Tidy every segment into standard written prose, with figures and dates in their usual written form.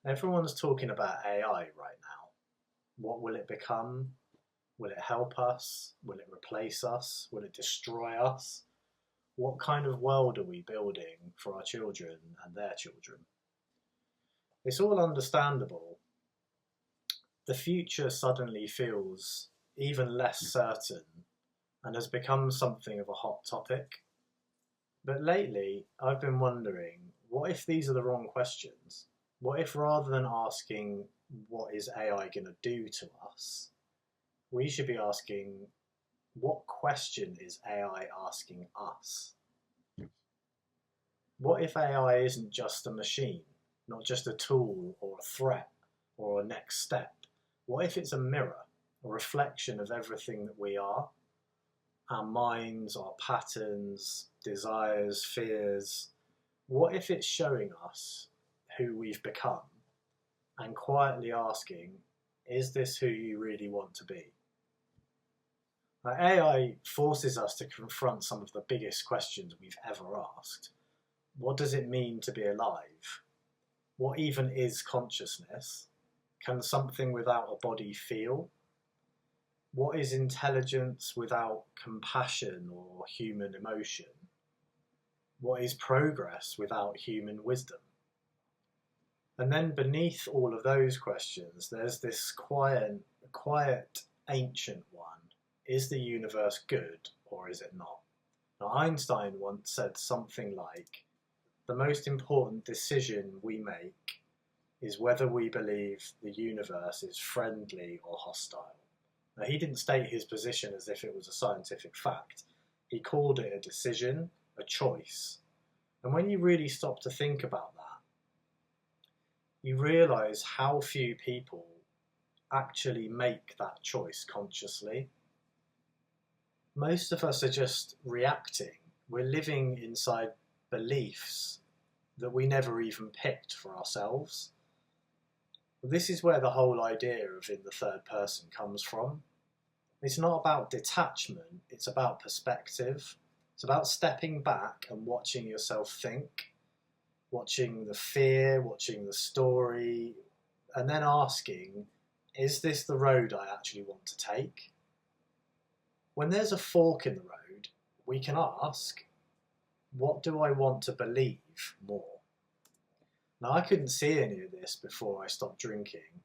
Everyone's talking about AI right now. What will it become? Will it help us? Will it replace us? Will it destroy us? What kind of world are we building for our children and their children? It's all understandable. The future suddenly feels even less certain and has become something of a hot topic. But lately, I've been wondering, what if these are the wrong questions? What if rather than asking, what is AI going to do to us, we should be asking, what question is AI asking us? What if AI isn't just a machine, not just a tool or a threat or a next step? What if it's a mirror, a reflection of everything that we are? Our minds, our patterns, desires, fears. What if it's showing us who we've become and quietly asking, is this who you really want to be? Now, AI forces us to confront some of the biggest questions we've ever asked. What does it mean to be alive? What even is consciousness? Can something without a body feel? What is intelligence without compassion or human emotion? What is progress without human wisdom? And then beneath all of those questions, there's this quiet ancient one. Is the universe good or is it not? Now, Einstein once said something like, the most important decision we make is whether we believe the universe is friendly or hostile. Now, he didn't state his position as if it was a scientific fact. He called it a decision, a choice. And when you really stop to think about that, you realise how few people actually make that choice consciously. Most of us are just reacting. We're living inside beliefs that we never even picked for ourselves. This is where the whole idea of in the third person comes from. It's not about detachment, it's about perspective. It's about stepping back and watching yourself think, watching the fear, watching the story, and then asking, is this the road I actually want to take? When there's a fork in the road, we can ask, what do I want to believe more? Now, I couldn't see any of this before I stopped drinking.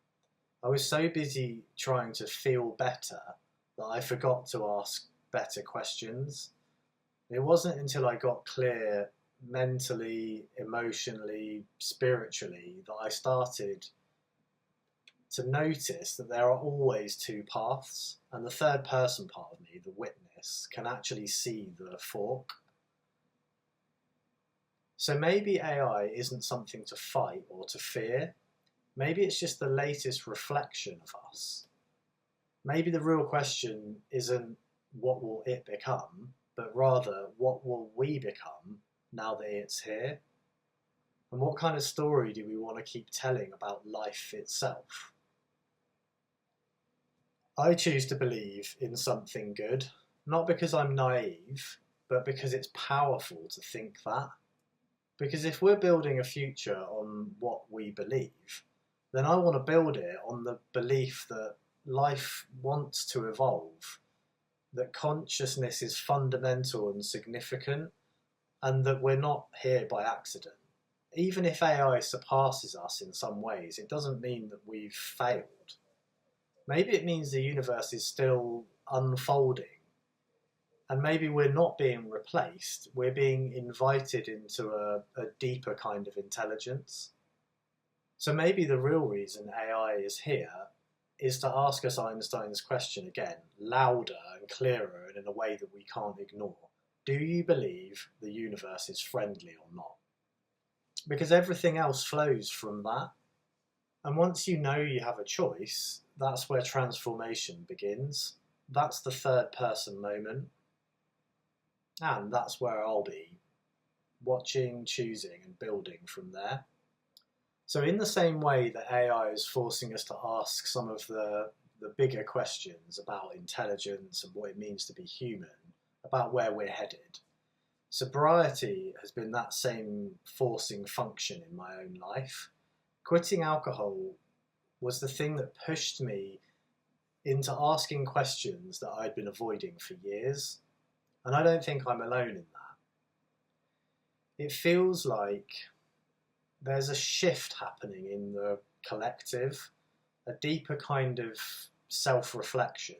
I was so busy trying to feel better that I forgot to ask better questions. It wasn't until I got clear mentally, emotionally, spiritually that I started to notice that there are always two paths, and the third person part of me, the witness, can actually see the fork. So maybe AI isn't something to fight or to fear. Maybe it's just the latest reflection of us. Maybe the real question isn't what will it become, but rather what will we become now that it's here? And what kind of story do we want to keep telling about life itself? I choose to believe in something good, not because I'm naive, but because it's powerful to think that. Because if we're building a future on what we believe, then I want to build it on the belief that life wants to evolve, that consciousness is fundamental and significant, and that we're not here by accident. Even if AI surpasses us in some ways, it doesn't mean that we've failed. Maybe it means the universe is still unfolding, and maybe we're not being replaced, we're being invited into a deeper kind of intelligence. So maybe the real reason AI is here is to ask us Einstein's question again, louder and clearer and in a way that we can't ignore. Do you believe the universe is friendly or not? Because everything else flows from that. And once you know you have a choice, that's where transformation begins. That's the third person moment. And that's where I'll be, watching, choosing and building from there. So in the same way that AI is forcing us to ask some of the bigger questions about intelligence and what it means to be human, about where we're headed, sobriety has been that same forcing function in my own life. Quitting alcohol was the thing that pushed me into asking questions that I'd been avoiding for years. And I don't think I'm alone in that. It feels like there's a shift happening in the collective, a deeper kind of self-reflection.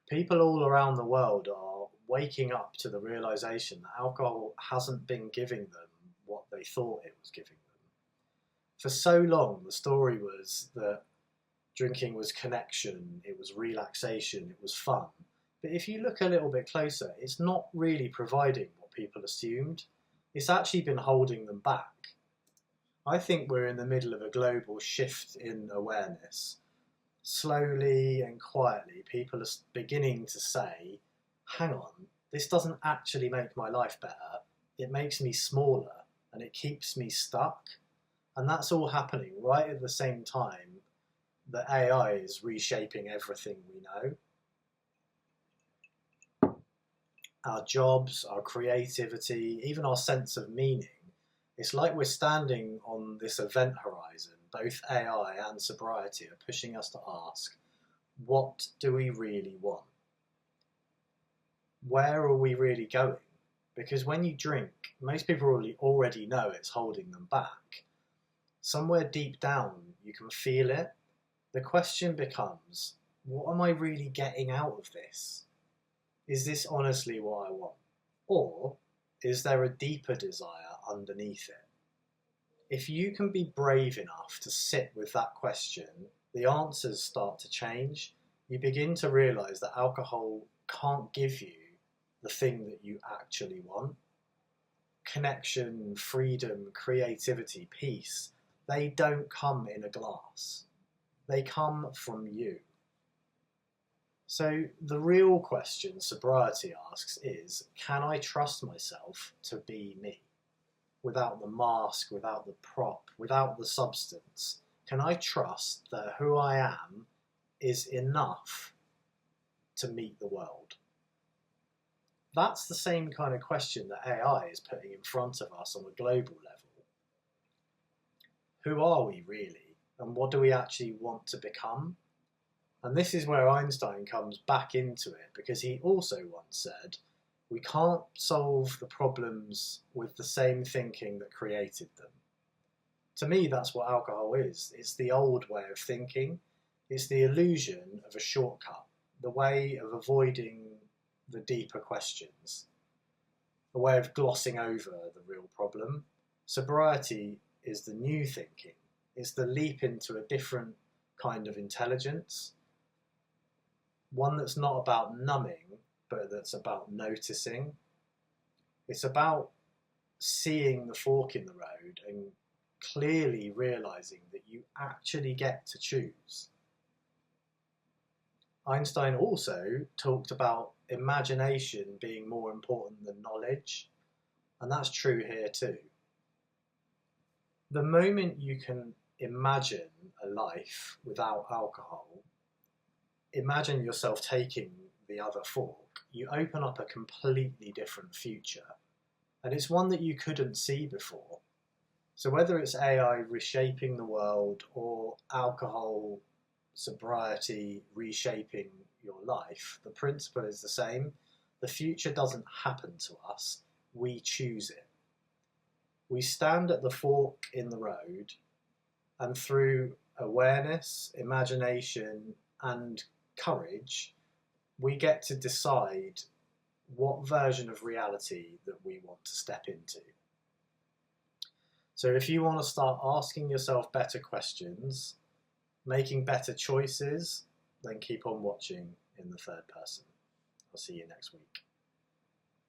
People all around the world are waking up to the realization that alcohol hasn't been giving them what they thought it was giving them. For so long, the story was that drinking was connection, it was relaxation, it was fun. But if you look a little bit closer, it's not really providing what people assumed. It's actually been holding them back. I think we're in the middle of a global shift in awareness. Slowly and quietly, people are beginning to say, hang on, this doesn't actually make my life better. It makes me smaller and it keeps me stuck. And that's all happening right at the same time that AI is reshaping everything we know. Our jobs, our creativity, even our sense of meaning. It's like we're standing on this event horizon. Both AI and sobriety are pushing us to ask, what do we really want? Where are we really going? Because when you drink, most people already know it's holding them back. Somewhere deep down, you can feel it. The question becomes, what am I really getting out of this? Is this honestly what I want? Or is there a deeper desire underneath it? If you can be brave enough to sit with that question, the answers start to change. You begin to realize that alcohol can't give you the thing that you actually want. Connection, freedom, creativity, peace, they don't come in a glass. They come from you. So the real question sobriety asks is, can I trust myself to be me? Without the mask, without the prop, without the substance? Can I trust that who I am is enough to meet the world? That's the same kind of question that AI is putting in front of us on a global level. Who are we really? And what do we actually want to become? And this is where Einstein comes back into it, because he also once said, we can't solve the problems with the same thinking that created them. To me, that's what alcohol is. It's the old way of thinking. It's the illusion of a shortcut, the way of avoiding the deeper questions, a way of glossing over the real problem. Sobriety is the new thinking. It's the leap into a different kind of intelligence, one that's not about numbing, but that's about noticing. It's about seeing the fork in the road and clearly realizing that you actually get to choose. Einstein also talked about imagination being more important than knowledge, and that's true here too. The moment you can imagine a life without alcohol, imagine yourself taking the other fork, you open up a completely different future. And it's one that you couldn't see before. So whether it's AI reshaping the world or alcohol, sobriety, reshaping your life, the principle is the same. The future doesn't happen to us, we choose it. We stand at the fork in the road, and through awareness, imagination, and courage, we get to decide what version of reality that we want to step into. So if you want to start asking yourself better questions, making better choices, then keep on watching in the third person. I'll see you next week.